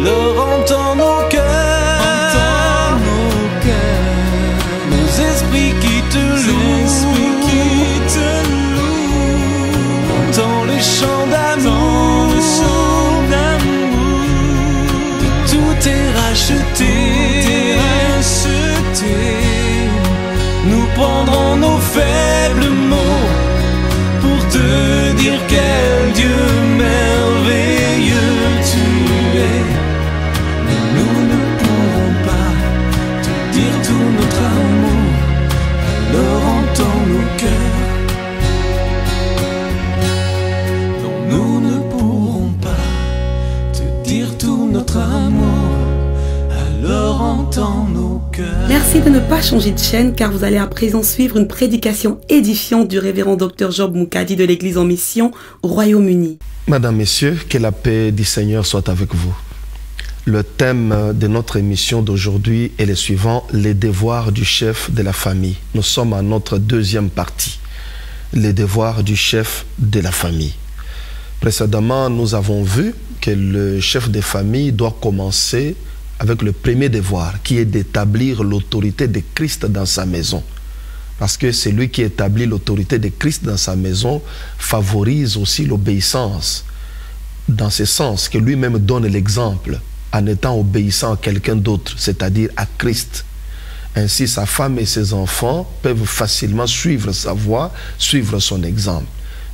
Alors entends nos cœurs, nos esprits qui te louent, entends le chant d'amour, de tout est racheté. Nous prendrons nos faibles mots pour te dire quel Dieu merveilleux tu es. Mais nous ne pourrons pas te dire tout notre amour, alors entends nos cœurs. Non, nous ne pourrons pas te dire tout notre amour, alors entends nos cœurs. Merci de ne pas changer de chaîne car vous allez à présent suivre une prédication édifiante du révérend Dr Job Moukadi de l'Église en mission au Royaume-Uni. Madame, Messieurs, que la paix du Seigneur soit avec vous. Le thème de notre émission d'aujourd'hui est le suivant, les devoirs du chef de la famille. Nous sommes à notre deuxième partie, les devoirs du chef de la famille. Précédemment, nous avons vu que le chef de famille doit commencer avec le premier devoir, qui est d'établir l'autorité de Christ dans sa maison. Parce que celui qui établit l'autorité de Christ dans sa maison favorise aussi l'obéissance, dans ce sens que lui-même donne l'exemple en étant obéissant à quelqu'un d'autre, c'est-à-dire à Christ. Ainsi, sa femme et ses enfants peuvent facilement suivre sa voie, suivre son exemple.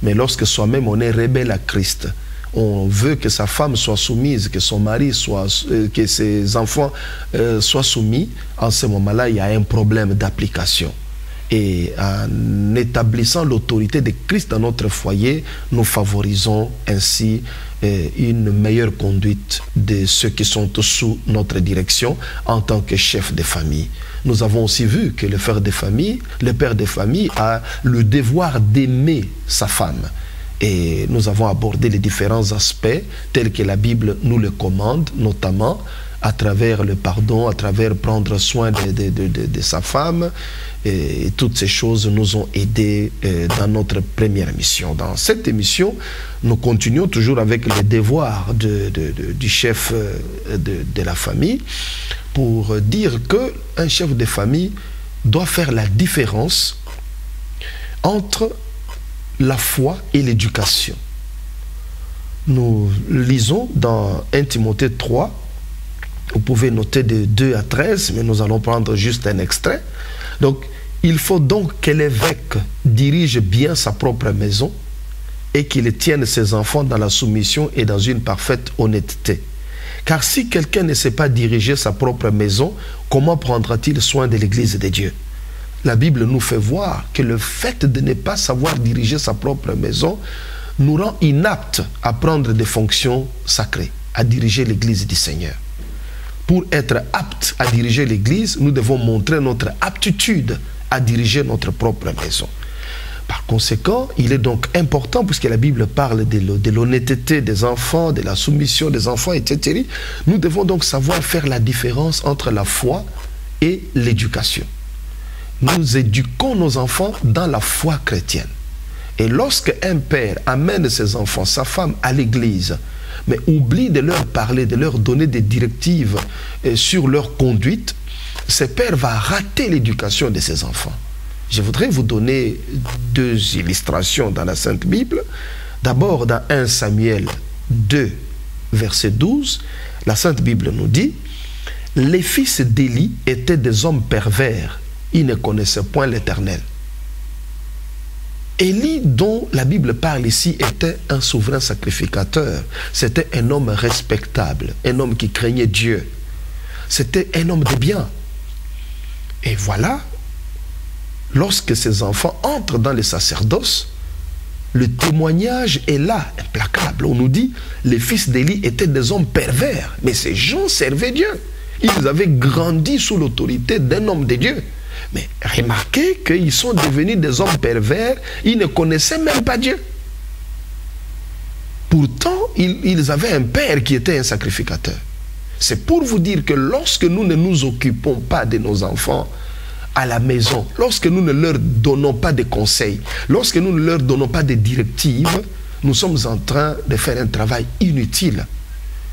Mais lorsque soi-même on est rebelle à Christ, on veut que sa femme soit soumise, que son mari soit, que ses enfants soient soumis, en ce moment-là, il y a un problème d'application. Et en établissant l'autorité de Christ dans notre foyer, nous favorisons ainsi une meilleure conduite de ceux qui sont sous notre direction en tant que chef de famille. Nous avons aussi vu que le père de famille a le devoir d'aimer sa femme. Et nous avons abordé les différents aspects tels que la Bible nous le commande, notamment à travers le pardon, à travers prendre soin de sa femme. Et toutes ces choses nous ont aidés dans notre première émission. Dans cette émission, nous continuons toujours avec les devoirs du chef de la famille pour dire qu'un chef de famille doit faire la différence entre la foi et l'éducation. Nous lisons dans 1 Timothée 3, vous pouvez noter de 2 à 13, mais nous allons prendre juste un extrait. Donc, il faut donc que l'évêque dirige bien sa propre maison et qu'il tienne ses enfants dans la soumission et dans une parfaite honnêteté. Car si quelqu'un ne sait pas diriger sa propre maison, comment prendra-t-il soin de l'Église de Dieu? La Bible nous fait voir que le fait de ne pas savoir diriger sa propre maison nous rend inaptes à prendre des fonctions sacrées, à diriger l'Église du Seigneur. Pour être aptes à diriger l'Église, nous devons montrer notre aptitude à diriger notre propre maison. Par conséquent, il est donc important, puisque la Bible parle de l'honnêteté des enfants, de la soumission des enfants, etc., nous devons donc savoir faire la différence entre la foi et l'éducation. Nous éduquons nos enfants dans la foi chrétienne. Et lorsque un père amène ses enfants, sa femme, à l'église, mais oublie de leur parler, de leur donner des directives sur leur conduite, ce père va rater l'éducation de ses enfants. Je voudrais vous donner 2 illustrations dans la Sainte Bible. D'abord, dans 1 Samuel 2, verset 12, la Sainte Bible nous dit « Les fils d'Élie étaient des hommes pervers. Ils ne connaissaient point l'Éternel. » Élie, dont la Bible parle ici, était un souverain sacrificateur. C'était un homme respectable, un homme qui craignait Dieu. C'était un homme de bien. Et voilà, lorsque ses enfants entrent dans le sacerdoce, le témoignage est là, implacable. On nous dit, les fils d'Élie étaient des hommes pervers. Mais ces gens servaient Dieu. Ils avaient grandi sous l'autorité d'un homme de Dieu. Mais remarquez qu'ils sont devenus des hommes pervers, ils ne connaissaient même pas Dieu. Pourtant, ils avaient un père qui était un sacrificateur. C'est pour vous dire que lorsque nous ne nous occupons pas de nos enfants à la maison, lorsque nous ne leur donnons pas de conseils, lorsque nous ne leur donnons pas de directives, nous sommes en train de faire un travail inutile.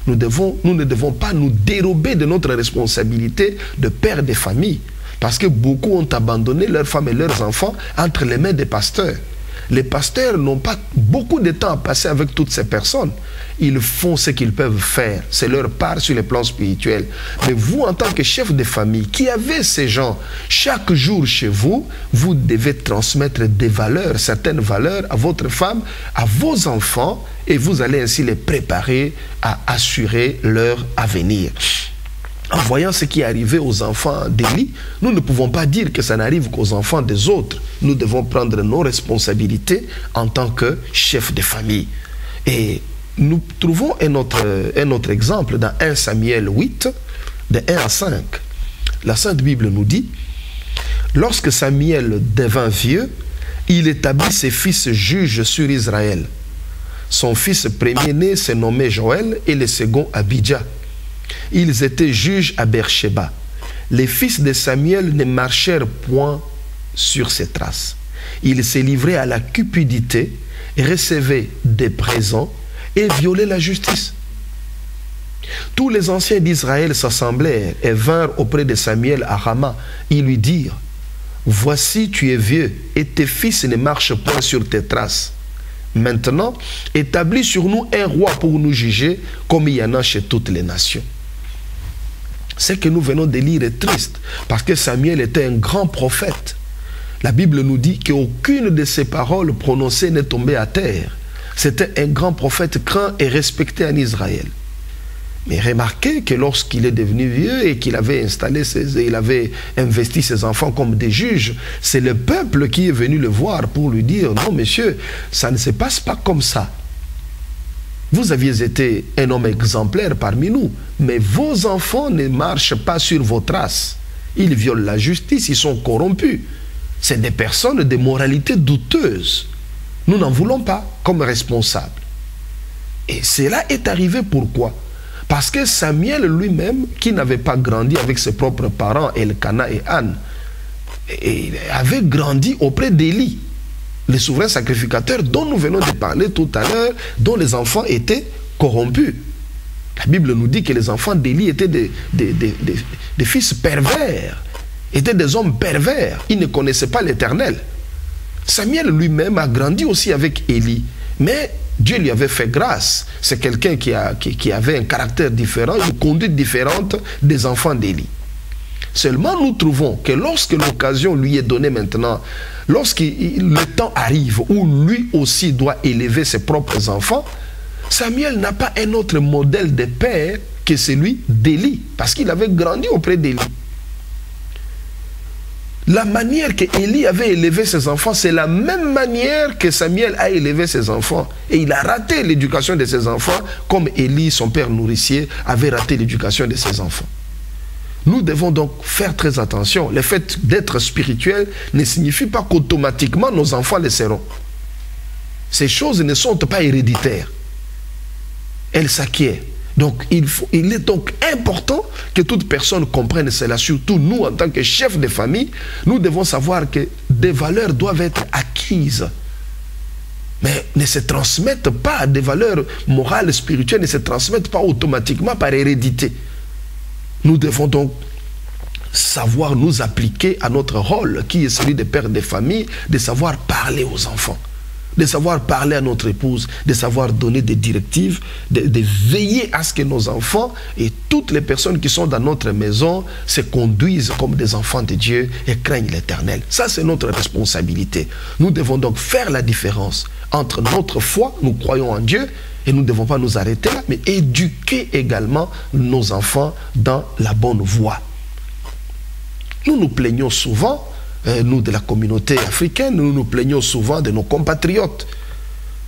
nous ne devons pas nous dérober de notre responsabilité de père de famille. Parce que beaucoup ont abandonné leurs femmes et leurs enfants entre les mains des pasteurs. Les pasteurs n'ont pas beaucoup de temps à passer avec toutes ces personnes. Ils font ce qu'ils peuvent faire. C'est leur part sur le plan spirituel. Mais vous, en tant que chef de famille, qui avez ces gens chaque jour chez vous, vous devez transmettre des valeurs, certaines valeurs à votre femme, à vos enfants, et vous allez ainsi les préparer à assurer leur avenir. En voyant ce qui est arrivé aux enfants d'Élie, nous ne pouvons pas dire que ça n'arrive qu'aux enfants des autres. Nous devons prendre nos responsabilités en tant que chef de famille. Et nous trouvons un autre exemple dans 1 Samuel 8, de 1 à 5. La Sainte Bible nous dit, « Lorsque Samuel devint vieux, il établit ses fils juges sur Israël. Son fils premier-né se nommait Joël et le second Abidja. Ils étaient juges à Beersheba. Les fils de Samuel ne marchèrent point sur ses traces. Ils se livraient à la cupidité, recevaient des présents et violaient la justice. Tous les anciens d'Israël s'assemblèrent et vinrent auprès de Samuel à Rama. Ils lui dirent, « Voici, tu es vieux et tes fils ne marchent point sur tes traces. Maintenant, établis sur nous un roi pour nous juger, comme il y en a chez toutes les nations. » Ce que nous venons de lire est triste, parce que Samuel était un grand prophète. La Bible nous dit qu'aucune de ses paroles prononcées n'est tombée à terre. C'était un grand prophète craint et respecté en Israël. Mais remarquez que lorsqu'il est devenu vieux et qu'il avait il avait investi ses enfants comme des juges, c'est le peuple qui est venu le voir pour lui dire, non monsieur, ça ne se passe pas comme ça. Vous aviez été un homme exemplaire parmi nous, mais vos enfants ne marchent pas sur vos traces. Ils violent la justice, ils sont corrompus. C'est des personnes de moralité douteuse. Nous n'en voulons pas comme responsables. Et cela est arrivé pourquoi? Parce que Samuel lui-même, qui n'avait pas grandi avec ses propres parents, Elkana et Anne, avait grandi auprès d'Élie, le souverain sacrificateur dont nous venons de parler tout à l'heure, dont les enfants étaient corrompus. La Bible nous dit que les enfants d'Élie étaient des fils pervers, étaient des hommes pervers. Ils ne connaissaient pas l'Éternel. Samuel lui-même a grandi aussi avec Élie, mais Dieu lui avait fait grâce. C'est quelqu'un qui avait un caractère différent, une conduite différente des enfants d'Élie. Seulement nous trouvons que lorsque l'occasion lui est donnée maintenant, lorsque le temps arrive où lui aussi doit élever ses propres enfants, Samuel n'a pas un autre modèle de père que celui d'Élie, parce qu'il avait grandi auprès d'Élie. La manière que Élie avait élevé ses enfants, c'est la même manière que Samuel a élevé ses enfants. Et il a raté l'éducation de ses enfants, comme Élie, son père nourricier, avait raté l'éducation de ses enfants. Nous devons donc faire très attention. Le fait d'être spirituel ne signifie pas qu'automatiquement nos enfants le seront. Ces choses ne sont pas héréditaires. Elles s'acquièrent. Donc il est donc important que toute personne comprenne cela. Surtout nous, en tant que chefs de famille, nous devons savoir que des valeurs doivent être acquises. Mais ne se transmettent pas, des valeurs morales, spirituelles, ne se transmettent pas automatiquement par hérédité. Nous devons donc savoir nous appliquer à notre rôle, qui est celui de père de famille, de savoir parler aux enfants, de savoir parler à notre épouse, de savoir donner des directives, de veiller à ce que nos enfants et toutes les personnes qui sont dans notre maison se conduisent comme des enfants de Dieu et craignent l'Éternel. Ça, c'est notre responsabilité. Nous devons donc faire la différence entre notre foi, nous croyons en Dieu, et nous ne devons pas nous arrêter là, mais éduquer également nos enfants dans la bonne voie. Nous nous plaignons souvent, nous de la communauté africaine, nous nous plaignons souvent de nos compatriotes.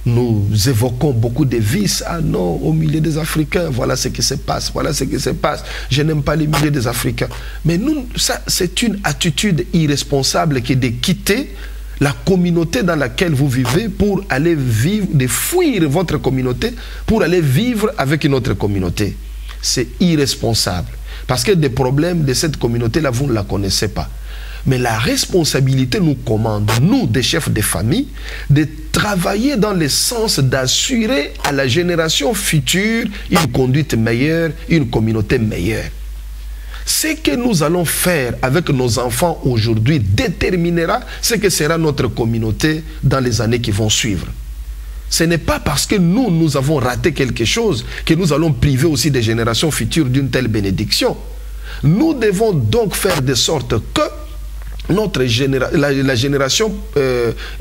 Nous évoquons beaucoup de vices. Ah non, au milieu des Africains, voilà ce qui se passe, voilà ce qui se passe. Je n'aime pas les milieux des Africains. Mais nous, ça, c'est une attitude irresponsable qui est de quitter la communauté dans laquelle vous vivez pour aller vivre, de fuir votre communauté pour aller vivre avec une autre communauté. C'est irresponsable. Parce que des problèmes de cette communauté-là, vous ne la connaissez pas. Mais la responsabilité nous commande, nous, des chefs de famille, de travailler dans le sens d'assurer à la génération future une conduite meilleure, une communauté meilleure. Ce que nous allons faire avec nos enfants aujourd'hui déterminera ce que sera notre communauté dans les années qui vont suivre. Ce n'est pas parce que nous avons raté quelque chose que nous allons priver aussi des générations futures d'une telle bénédiction. Nous devons donc faire de sorte que la génération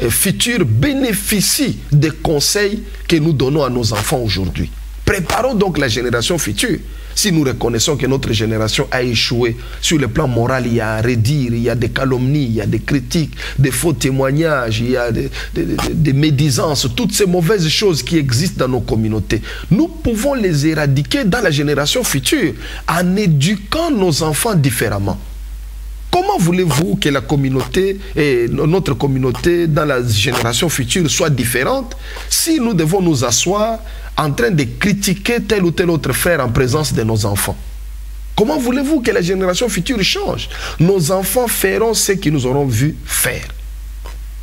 future bénéficie des conseils que nous donnons à nos enfants aujourd'hui. Préparons donc la génération future. Si nous reconnaissons que notre génération a échoué sur le plan moral, il y a à redire, il y a des calomnies, il y a des critiques, des faux témoignages, il y a des médisances, toutes ces mauvaises choses qui existent dans nos communautés. Nous pouvons les éradiquer dans la génération future en éduquant nos enfants différemment. Comment voulez-vous que la communauté, notre communauté dans la génération future soit différente si nous devons nous asseoir en train de critiquer tel ou tel autre frère en présence de nos enfants? Comment voulez-vous que la génération future change? Nos enfants feront ce qu'ils nous auront vu faire.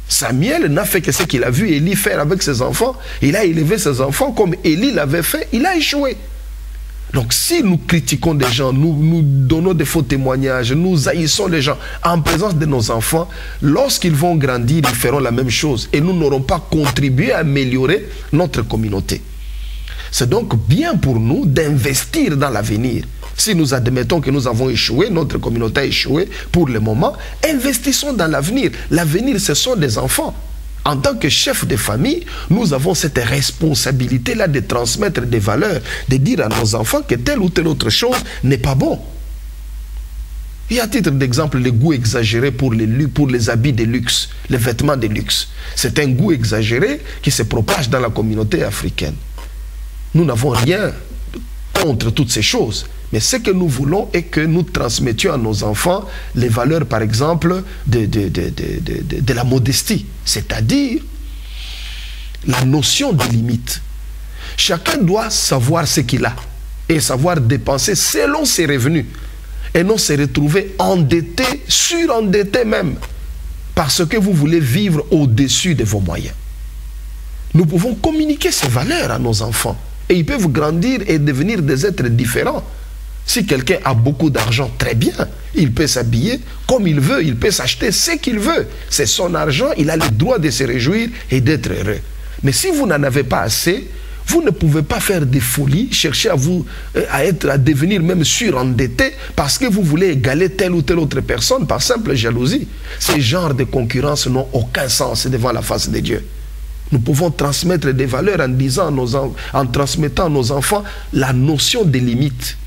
Samuel n'a fait que ce qu'il a vu Élie faire avec ses enfants. Il a élevé ses enfants comme Élie l'avait fait. Il a échoué. Donc si nous critiquons des gens, nous donnons des faux témoignages, nous haïssons les gens en présence de nos enfants, lorsqu'ils vont grandir, ils feront la même chose et nous n'aurons pas contribué à améliorer notre communauté. C'est donc bien pour nous d'investir dans l'avenir. Si nous admettons que nous avons échoué, notre communauté a échoué pour le moment, investissons dans l'avenir. L'avenir, ce sont des enfants. En tant que chef de famille, nous avons cette responsabilité-là de transmettre des valeurs, de dire à nos enfants que telle ou telle autre chose n'est pas bon. Et à titre d'exemple, le goût exagéré pour les habits de luxe, les vêtements de luxe. C'est un goût exagéré qui se propage dans la communauté africaine. Nous n'avons rien contre toutes ces choses. Mais ce que nous voulons est que nous transmettions à nos enfants les valeurs, par exemple, de la modestie. C'est-à-dire la notion de limite. Chacun doit savoir ce qu'il a et savoir dépenser selon ses revenus. Et non se retrouver endetté, surendetté même, parce que vous voulez vivre au-dessus de vos moyens. Nous pouvons communiquer ces valeurs à nos enfants. Et ils peuvent grandir et devenir des êtres différents. Si quelqu'un a beaucoup d'argent, très bien. Il peut s'habiller comme il veut, il peut s'acheter ce qu'il veut. C'est son argent, il a le droit de se réjouir et d'être heureux. Mais si vous n'en avez pas assez, vous ne pouvez pas faire des folies, chercher à devenir même surendetté parce que vous voulez égaler telle ou telle autre personne par simple jalousie. Ces genres de concurrence n'ont aucun sens devant la face de Dieu. Nous pouvons transmettre des valeurs en transmettant à nos enfants la notion des limites.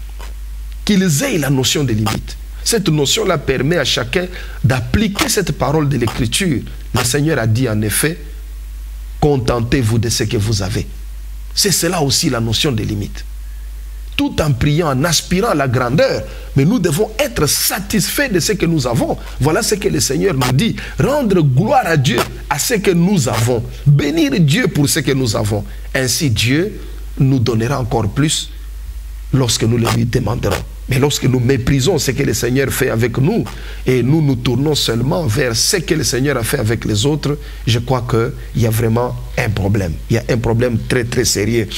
Qu'ils aient la notion des limites. Cette notion-là permet à chacun d'appliquer cette parole de l'Écriture. Le Seigneur a dit en effet, contentez-vous de ce que vous avez. C'est cela aussi la notion des limites. Tout en priant, en aspirant à la grandeur, mais nous devons être satisfaits de ce que nous avons. Voilà ce que le Seigneur nous dit. Rendre gloire à Dieu à ce que nous avons. Bénir Dieu pour ce que nous avons. Ainsi Dieu nous donnera encore plus lorsque nous le lui demanderons. Mais lorsque nous méprisons ce que le Seigneur fait avec nous et nous nous tournons seulement vers ce que le Seigneur a fait avec les autres, je crois qu'il y a vraiment un problème. Il y a un problème très très sérieux.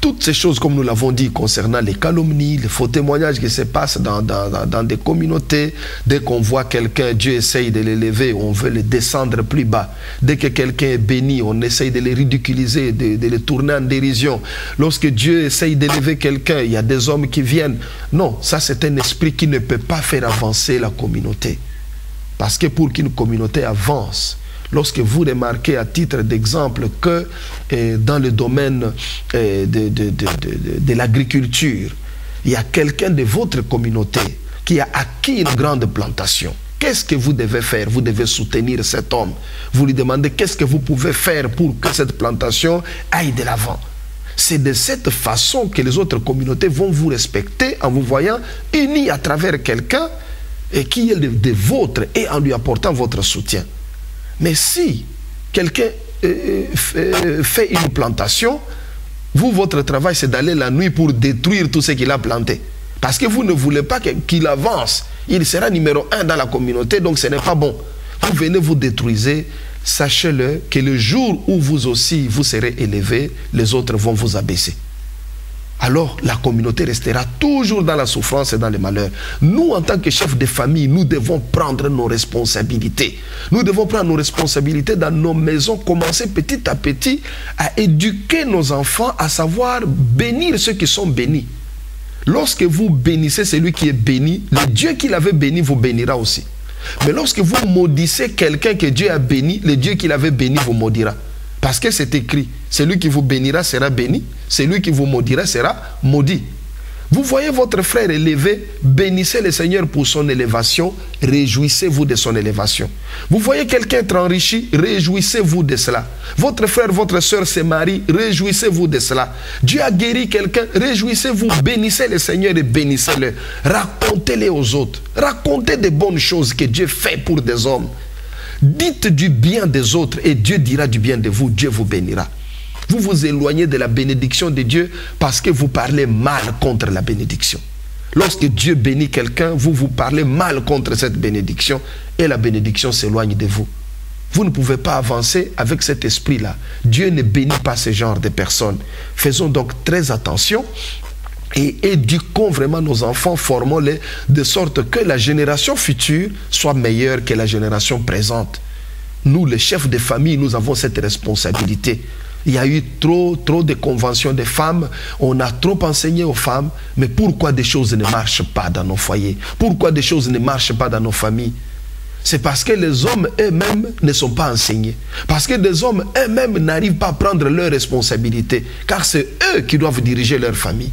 Toutes ces choses, comme nous l'avons dit, concernant les calomnies, les faux témoignages qui se passent dans des communautés, dès qu'on voit quelqu'un, Dieu essaye de l'élever, on veut le descendre plus bas. Dès que quelqu'un est béni, on essaye de le ridiculiser, de le tourner en dérision. Lorsque Dieu essaye d'élever quelqu'un, il y a des hommes qui viennent. Non, ça c'est un esprit qui ne peut pas faire avancer la communauté. Parce que pour qu'une communauté avance, lorsque vous remarquez à titre d'exemple que dans le domaine de l'agriculture, il y a quelqu'un de votre communauté qui a acquis une grande plantation, qu'est-ce que vous devez faire? Vous devez soutenir cet homme. Vous lui demandez qu'est-ce que vous pouvez faire pour que cette plantation aille de l'avant. C'est de cette façon que les autres communautés vont vous respecter en vous voyant unis à travers quelqu'un qui est de vôtre et en lui apportant votre soutien. Mais si quelqu'un fait une plantation, vous, votre travail, c'est d'aller la nuit pour détruire tout ce qu'il a planté. Parce que vous ne voulez pas qu'il avance. il sera numéro 1 dans la communauté, donc ce n'est pas bon. Vous venez vous détruisez, sachez-le que le jour où vous aussi vous serez élevés, les autres vont vous abaisser. Alors la communauté restera toujours dans la souffrance et dans le malheur. Nous, en tant que chefs de famille, nous devons prendre nos responsabilités. Nous devons prendre nos responsabilités dans nos maisons, commencer petit à petit à éduquer nos enfants, à savoir bénir ceux qui sont bénis. Lorsque vous bénissez celui qui est béni, le Dieu qui l'avait béni vous bénira aussi. Mais lorsque vous maudissez quelqu'un que Dieu a béni, le Dieu qui l'avait béni vous maudira. Parce que c'est écrit, celui qui vous bénira sera béni, celui qui vous maudira sera maudit. Vous voyez votre frère élevé, bénissez le Seigneur pour son élévation, réjouissez-vous de son élévation. Vous voyez quelqu'un être enrichi, réjouissez-vous de cela. Votre frère, votre soeur se marie, réjouissez-vous de cela. Dieu a guéri quelqu'un, réjouissez-vous, bénissez le Seigneur et bénissez-le. Racontez-les aux autres, racontez des bonnes choses que Dieu fait pour des hommes. Dites du bien des autres et Dieu dira du bien de vous, Dieu vous bénira. Vous vous éloignez de la bénédiction de Dieu parce que vous parlez mal contre la bénédiction. Lorsque Dieu bénit quelqu'un, vous parlez mal contre cette bénédiction et la bénédiction s'éloigne de vous. Vous ne pouvez pas avancer avec cet esprit-là. Dieu ne bénit pas ce genre de personnes. Faisons donc très attention et éduquons vraiment nos enfants, formons-les de sorte que la génération future soit meilleure que la génération présente. Nous, les chefs de famille, nous avons cette responsabilité. Il y a eu trop de conventions des femmes, on a trop enseigné aux femmes, mais pourquoi des choses ne marchent pas dans nos foyers? Pourquoi des choses ne marchent pas dans nos familles? C'est parce que les hommes eux-mêmes ne sont pas enseignés. Parce que les hommes eux-mêmes n'arrivent pas à prendre leurs responsabilités, car c'est eux qui doivent diriger leur famille.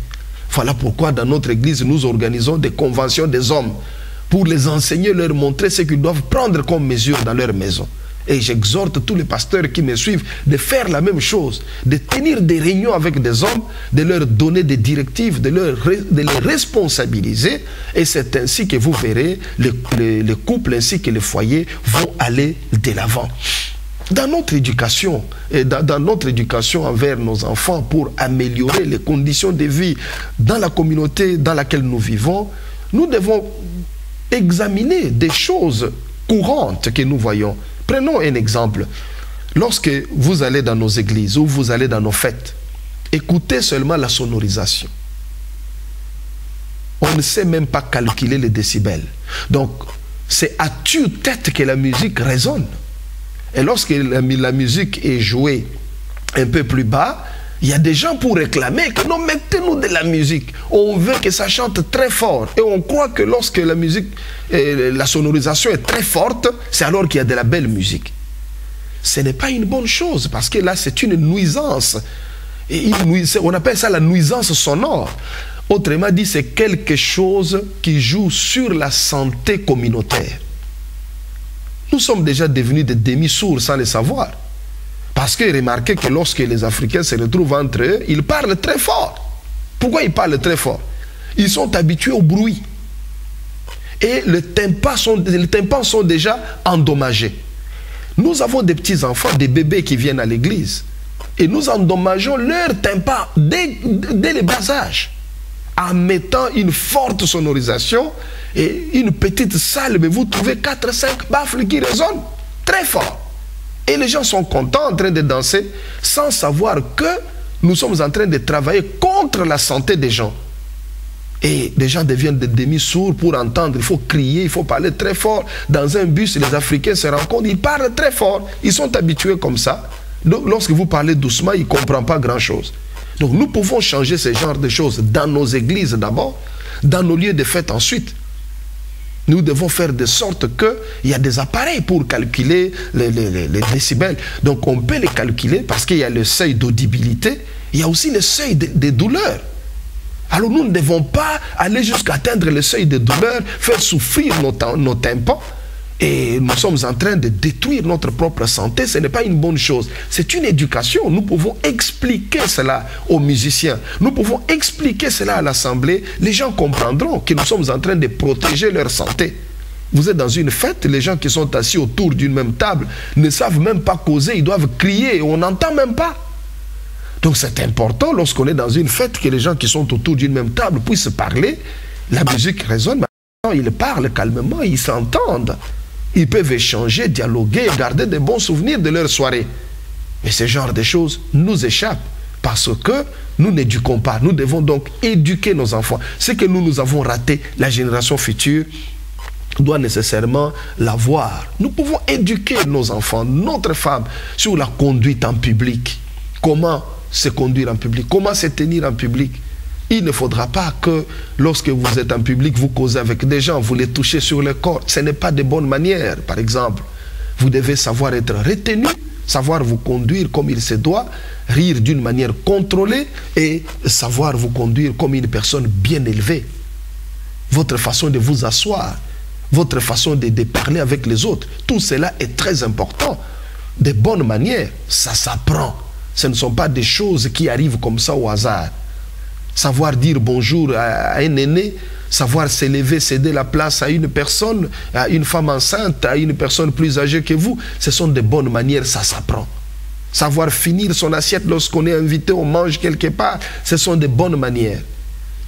Voilà pourquoi dans notre église, nous organisons des conventions des hommes pour les enseigner, leur montrer ce qu'ils doivent prendre comme mesure dans leur maison. Et j'exhorte tous les pasteurs qui me suivent de faire la même chose, de tenir des réunions avec des hommes, de leur donner des directives, de les responsabiliser. Et c'est ainsi que vous verrez, les couples ainsi que les foyers vont aller de l'avant. Dans notre éducation, et dans notre éducation envers nos enfants pour améliorer les conditions de vie dans la communauté dans laquelle nous vivons, nous devons examiner des choses courantes que nous voyons. Prenons un exemple. Lorsque vous allez dans nos églises ou vous allez dans nos fêtes, écoutez seulement la sonorisation. On ne sait même pas calculer les décibels. Donc, c'est à tue-tête que la musique résonne. Et lorsque la musique est jouée un peu plus bas, il y a des gens pour réclamer que non, mettez-nous de la musique. On veut que ça chante très fort. Et on croit que lorsque la musique, la sonorisation est très forte, c'est alors qu'il y a de la belle musique. Ce n'est pas une bonne chose parce que là, c'est une nuisance. On appelle ça la nuisance sonore. Autrement dit, c'est quelque chose qui joue sur la santé communautaire. Nous sommes déjà devenus des demi-sourds sans le savoir. Parce que remarquez que lorsque les Africains se retrouvent entre eux, ils parlent très fort. Pourquoi ils parlent très fort? Ils sont habitués au bruit. Et les tympans sont déjà endommagés. Nous avons des petits-enfants, des bébés qui viennent à l'église. Et nous endommageons leurs tympans dès le bas âge. En mettant une forte sonorisation et une petite salle, mais vous trouvez 4-5 baffles qui résonnent très fort. Et les gens sont contents en train de danser sans savoir que nous sommes en train de travailler contre la santé des gens. Et les gens deviennent des demi-sourds pour entendre. Il faut crier, il faut parler très fort. Dans un bus, les Africains se rencontrent, ils parlent très fort. Ils sont habitués comme ça. Donc, lorsque vous parlez doucement, ils ne comprennent pas grand-chose. Donc nous pouvons changer ce genre de choses dans nos églises d'abord, dans nos lieux de fête ensuite. Nous devons faire de sorte qu'il y a des appareils pour calculer les décibels. Donc on peut les calculer parce qu'il y a le seuil d'audibilité, il y a aussi le seuil de douleur. Alors nous ne devons pas aller jusqu'à atteindre le seuil de douleur, faire souffrir nos tympans. Et nous sommes en train de détruire notre propre santé. Ce n'est pas une bonne chose. C'est une éducation. Nous pouvons expliquer cela aux musiciens. Nous pouvons expliquer cela à l'assemblée. Les gens comprendront que nous sommes en train de protéger leur santé. Vous êtes dans une fête, les gens qui sont assis autour d'une même table ne savent même pas causer. Ils doivent crier et on n'entend même pas. Donc c'est important lorsqu'on est dans une fête que les gens qui sont autour d'une même table puissent parler. La musique résonne. ils parlent calmement, ils s'entendent. Ils peuvent échanger, dialoguer, garder de bons souvenirs de leur soirée. Mais ce genre de choses nous échappent parce que nous n'éduquons pas. Nous devons donc éduquer nos enfants. Ce que nous avons raté, la génération future doit nécessairement l'avoir. Nous pouvons éduquer nos enfants, notre femme, sur la conduite en public. Comment se conduire en public, comment se tenir en public. Il ne faudra pas que lorsque vous êtes en public, vous causez avec des gens, vous les touchez sur le corps. Ce n'est pas de bonne manière, par exemple. Vous devez savoir être retenu, savoir vous conduire comme il se doit, rire d'une manière contrôlée et savoir vous conduire comme une personne bien élevée. Votre façon de vous asseoir, votre façon de parler avec les autres, tout cela est très important. De bonnes manières, ça s'apprend. Ce ne sont pas des choses qui arrivent comme ça au hasard. Savoir dire bonjour à un aîné, savoir s'élever, céder la place à une personne, à une femme enceinte, à une personne plus âgée que vous, ce sont de bonnes manières, ça s'apprend. Savoir finir son assiette lorsqu'on est invité, on mange quelque part, ce sont de bonnes manières.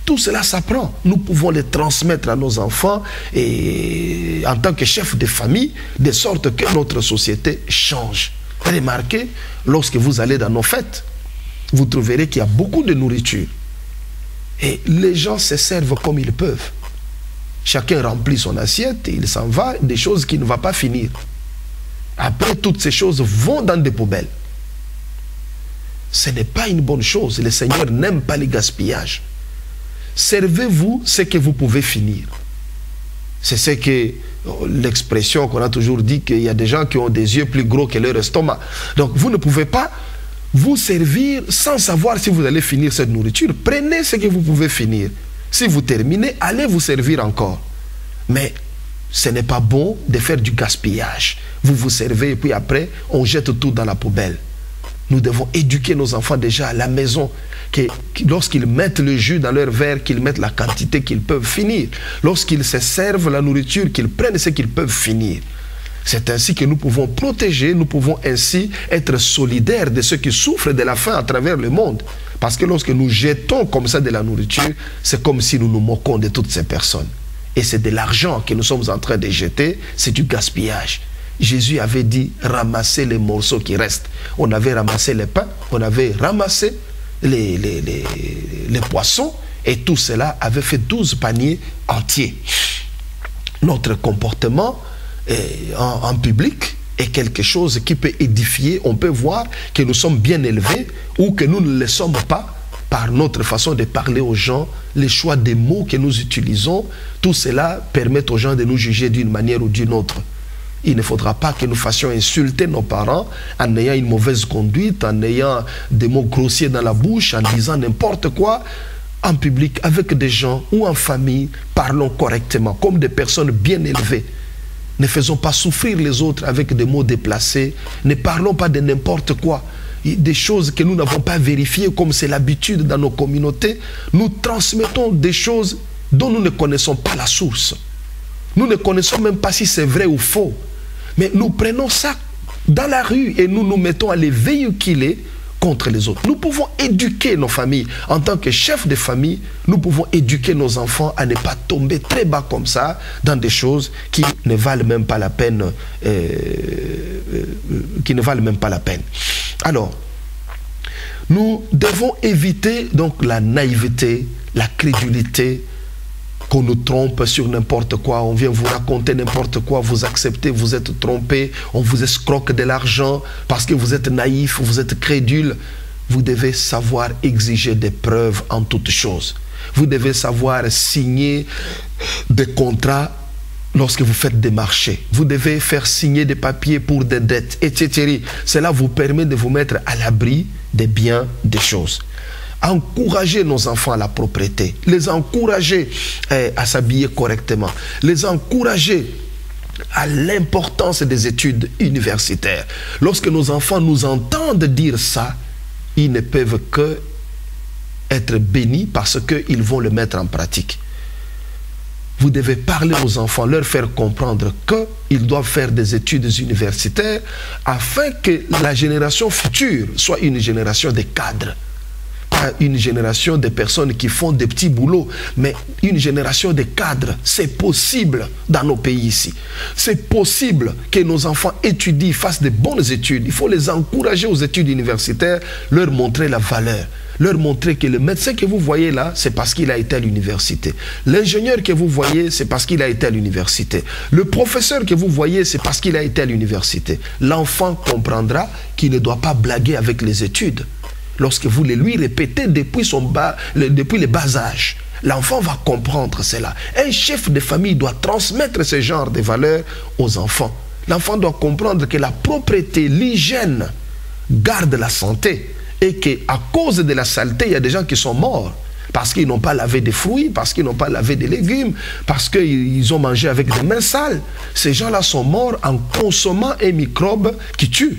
Tout cela s'apprend. Nous pouvons les transmettre à nos enfants et en tant que chef de famille, de sorte que notre société change. Remarquez, lorsque vous allez dans nos fêtes, vous trouverez qu'il y a beaucoup de nourriture. Et les gens se servent comme ils peuvent. Chacun remplit son assiette et il s'en va, des choses qui ne vont pas finir. Après, toutes ces choses vont dans des poubelles. Ce n'est pas une bonne chose. Le Seigneur n'aime pas les gaspillages. Servez-vous ce que vous pouvez finir. C'est ce que l'expression qu'on a toujours dit, qu'il y a des gens qui ont des yeux plus gros que leur estomac. Donc vous ne pouvez pas vous servir sans savoir si vous allez finir cette nourriture. Prenez ce que vous pouvez finir. Si vous terminez, allez vous servir encore. Mais ce n'est pas bon de faire du gaspillage. Vous vous servez et puis après, on jette tout dans la poubelle. Nous devons éduquer nos enfants déjà à la maison, que lorsqu'ils mettent le jus dans leur verre, qu'ils mettent la quantité qu'ils peuvent finir. Lorsqu'ils se servent la nourriture, qu'ils prennent ce qu'ils peuvent finir. C'est ainsi que nous pouvons protéger, nous pouvons ainsi être solidaires de ceux qui souffrent de la faim à travers le monde. Parce que lorsque nous jetons comme ça de la nourriture, c'est comme si nous nous moquons de toutes ces personnes. Et c'est de l'argent que nous sommes en train de jeter, c'est du gaspillage. Jésus avait dit ramasser les morceaux qui restent. On avait ramassé les pains, on avait ramassé les poissons et tout cela avait fait 12 paniers entiers. Notre comportement en public est quelque chose qui peut édifier. On peut voir que nous sommes bien élevés ou que nous ne le sommes pas par notre façon de parler aux gens, les choix des mots que nous utilisons. Tout cela permet aux gens de nous juger d'une manière ou d'une autre. Il ne faudra pas que nous fassions insulter nos parents en ayant une mauvaise conduite, en ayant des mots grossiers dans la bouche, en disant n'importe quoi. En public, avec des gens ou en famille, parlons correctement, comme des personnes bien élevées. Ne faisons pas souffrir les autres avec des mots déplacés. Ne parlons pas de n'importe quoi. Des choses que nous n'avons pas vérifiées, comme c'est l'habitude dans nos communautés. Nous transmettons des choses dont nous ne connaissons pas la source. Nous ne connaissons même pas si c'est vrai ou faux. Mais nous prenons ça dans la rue et nous nous mettons à les véhiculer contre les autres. Nous pouvons éduquer nos familles. En tant que chef de famille, nous pouvons éduquer nos enfants à ne pas tomber très bas comme ça dans des choses qui ne valent même pas la peine. Alors, nous devons éviter donc la naïveté, la crédulité, qu'on nous trompe sur n'importe quoi, on vient vous raconter n'importe quoi, vous acceptez, vous êtes trompé, on vous escroque de l'argent parce que vous êtes naïf, vous êtes crédule. Vous devez savoir exiger des preuves en toutes choses. Vous devez savoir signer des contrats lorsque vous faites des marchés. Vous devez faire signer des papiers pour des dettes, etc. Cela vous permet de vous mettre à l'abri des biens, des choses. Encourager nos enfants à la propreté, les encourager à s'habiller correctement, les encourager à l'importance des études universitaires. Lorsque nos enfants nous entendent dire ça, ils ne peuvent que être bénis parce qu'ils vont le mettre en pratique. Vous devez parler aux enfants, leur faire comprendre qu'ils doivent faire des études universitaires afin que la génération future soit une génération de cadres. Pas une génération de personnes qui font des petits boulots, mais une génération de cadres. C'est possible dans nos pays ici. C'est possible que nos enfants étudient, fassent de bonnes études. Il faut les encourager aux études universitaires, leur montrer la valeur. Leur montrer que le médecin que vous voyez là, c'est parce qu'il a été à l'université. L'ingénieur que vous voyez, c'est parce qu'il a été à l'université. Le professeur que vous voyez, c'est parce qu'il a été à l'université. L'enfant comprendra qu'il ne doit pas blaguer avec les études. Lorsque vous les lui répétez depuis le bas âge, l'enfant va comprendre cela. Un chef de famille doit transmettre ce genre de valeurs aux enfants. L'enfant doit comprendre que la propreté, l'hygiène garde la santé. Et qu'à cause de la saleté, il y a des gens qui sont morts parce qu'ils n'ont pas lavé des fruits, parce qu'ils n'ont pas lavé des légumes, parce qu'ils ont mangé avec des mains sales. Ces gens-là sont morts en consommant un microbe qui tue,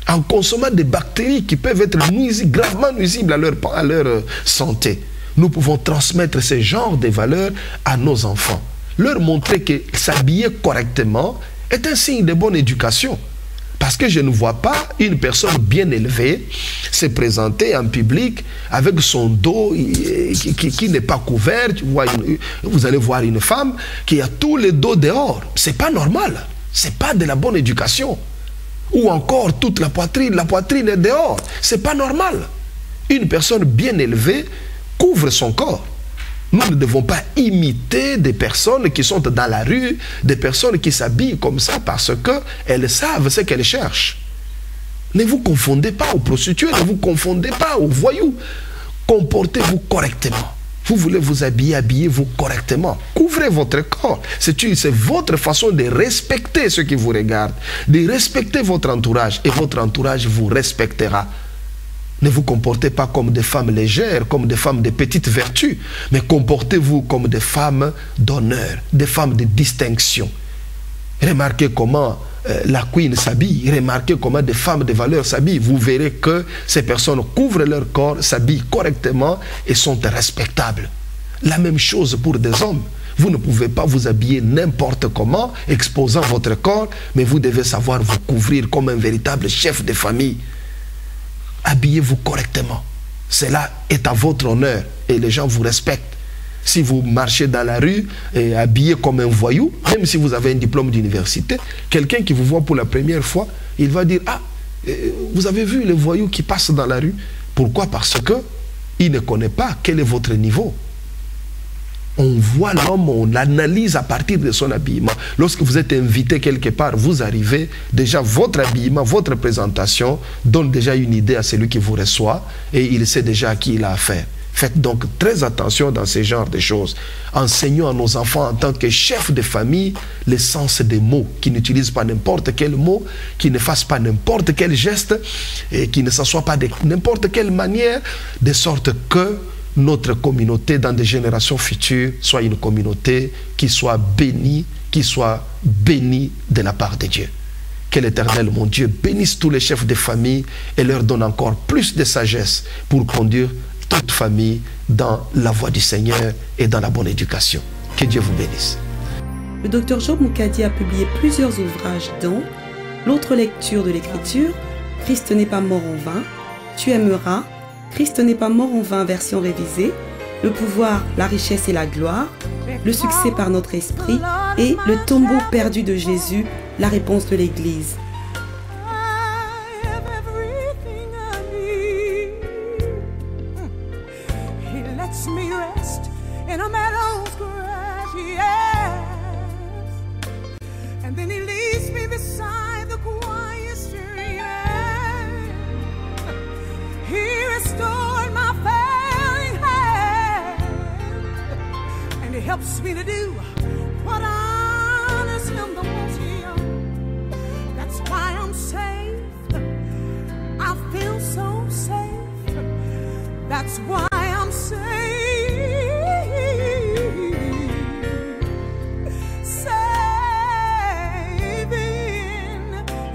en consommant des bactéries qui peuvent être gravement nuisibles à leur santé. Nous pouvons transmettre ce genre de valeurs à nos enfants. Leur montrer que s'habiller correctement est un signe de bonne éducation. Parce que je ne vois pas une personne bien élevée se présenter en public avec son dos qui n'est pas couvert. Vous allez voir une femme qui a tout le dos dehors. Ce n'est pas normal. Ce n'est pas de la bonne éducation. Ou encore toute la poitrine est dehors. Ce n'est pas normal. Une personne bien élevée couvre son corps. Nous ne devons pas imiter des personnes qui sont dans la rue, des personnes qui s'habillent comme ça parce qu'elles savent ce qu'elles cherchent. Ne vous confondez pas aux prostituées, ne vous confondez pas aux voyous. Comportez-vous correctement. Vous voulez vous habiller, habillez-vous correctement. Couvrez votre corps. C'est votre façon de respecter ceux qui vous regardent, de respecter votre entourage et votre entourage vous respectera. Ne vous comportez pas comme des femmes légères, comme des femmes de petites vertus, mais comportez-vous comme des femmes d'honneur, des femmes de distinction. Remarquez comment la queen s'habille, remarquez comment des femmes de valeur s'habillent. Vous verrez que ces personnes couvrent leur corps, s'habillent correctement et sont respectables. La même chose pour des hommes. Vous ne pouvez pas vous habiller n'importe comment, exposant votre corps, mais vous devez savoir vous couvrir comme un véritable chef de famille. Habillez-vous correctement. Cela est à votre honneur et les gens vous respectent. Si vous marchez dans la rue et habillé comme un voyou, même si vous avez un diplôme d'université, quelqu'un qui vous voit pour la première fois, il va dire « Ah, vous avez vu les voyous qui passent dans la rue ?» Pourquoi? Parce qu'il ne connaît pas quel est votre niveau. On voit l'homme, on l'analyse à partir de son habillement. Lorsque vous êtes invité quelque part, vous arrivez, déjà votre habillement, votre présentation donne déjà une idée à celui qui vous reçoit et il sait déjà à qui il a affaire. Faites donc très attention dans ce genre de choses. Enseignons à nos enfants en tant que chefs de famille le sens des mots, qui n'utilisent pas n'importe quel mot, qui ne fassent pas n'importe quel geste et qui ne s'assoient pas de n'importe quelle manière, de sorte que notre communauté dans des générations futures soit une communauté qui soit bénie de la part de Dieu. Que l'Éternel, mon Dieu, bénisse tous les chefs de famille et leur donne encore plus de sagesse pour conduire toute famille dans la voie du Seigneur et dans la bonne éducation. Que Dieu vous bénisse. Le Dr Job Moukadi a publié plusieurs ouvrages dont L'autre lecture de l'Écriture, Christ n'est pas mort en vain, Tu aimeras, Christ n'est pas mort en vain version révisée, Le pouvoir, la richesse et la gloire, Le succès par notre esprit et Le tombeau perdu de Jésus, la réponse de l'Église. Helps me to do what honors him the most. That's why I'm safe. I feel so safe. That's why I'm safe. Safe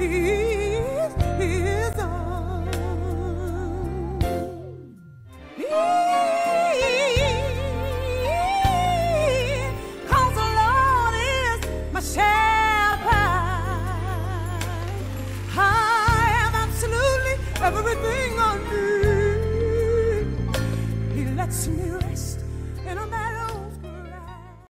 in his arms. Everything